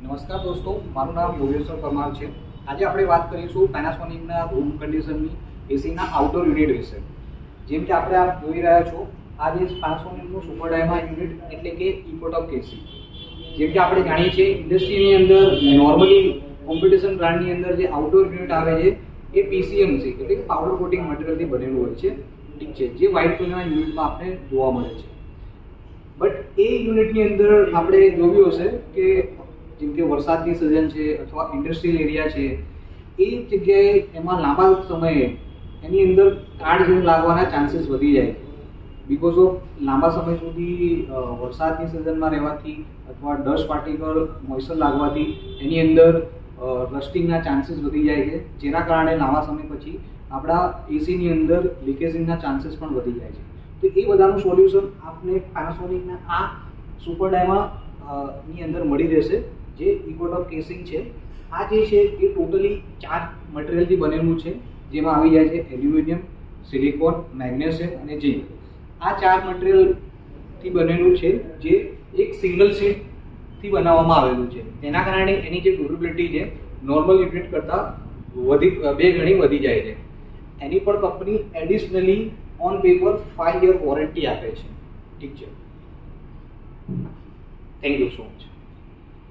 નમસ્કાર દોસ્તો, મારું નામ યોગેશ્વર પરમાર છે. આજે આપણે વાત કરીશું પેનાસોનિકના રૂમ કન્ડિશનની એસીના આઉટડોર યુનિટ વિશે. જેમ કે આપણે આપ જોઈ રહ્યા છો, આ જે પેનાસોનિકનું સુપર ડાયમા યુનિટ એટલે કે ઇકોટોપ એસી. જેમ કે આપણે જાણીએ છીએ, ઇન્ડસ્ટ્રીની અંદર નોર્મલી કોમ્પિટિશન બ્રાન્ડની અંદર જે આઉટડોર યુનિટ આવે છે એ પીસીએમ છે, એટલે કે પાવડર કોટિંગ મટીરિયલથી બનેલું હોય છે. ઠીક છે, જે વ્હાઇટ કલરના યુનિટમાં આપણે જોવા મળે છે. બટ એ યુનિટની અંદર આપણે જોયું હશે કે જેમ કે વરસાદની સિઝન છે અથવા ઇન્ડસ્ટ્રીયલ એરિયા છે, એ જગ્યાએ એમાં લાંબા સમયે એની અંદર કાળ જેમ લાગવાના ચાન્સીસ વધી જાય છે. બિકોઝ ઓફ લાંબા સમય સુધી વરસાદની સિઝનમાં રહેવાથી અથવા ડસ્ટ પાર્ટિકલ મોઇસ્ચર લાગવાથી એની અંદર રસ્ટિંગના ચાન્સીસ વધી જાય છે, જેના કારણે લાંબા સમય પછી આપણા એસીની અંદર લીકેજિંગના ચાન્સીસ પણ વધી જાય છે. તો એ બધાનું સોલ્યુશન આપને પેનાસોનિકના આ સુપર ડાયમા ની અંદર મળી રહેશે, જે ઇકોટોપ કેસિંગ છે. આ જે છે એ ટોટલી 4 મટીરિયલથી બનેલું છે, જેમાં આવી જાય છે એલ્યુમિનિયમ, સિલિકોન, મેગ્નેશિયમ અને ઝિંક. આ 4 મટીરિયલથી બનેલું છે, જે એક સિંગલ શીટથી બનાવવામાં આવેલું છે. તેના કારણે એની જે ડ્યુરેબિલિટી છે નોર્મલ યુનિટ કરતાં 2 ગણી વધી જાય છે. એની પર company additionally on paper 5 year warranty આપે છે. ઠીક છે. Thank you so much.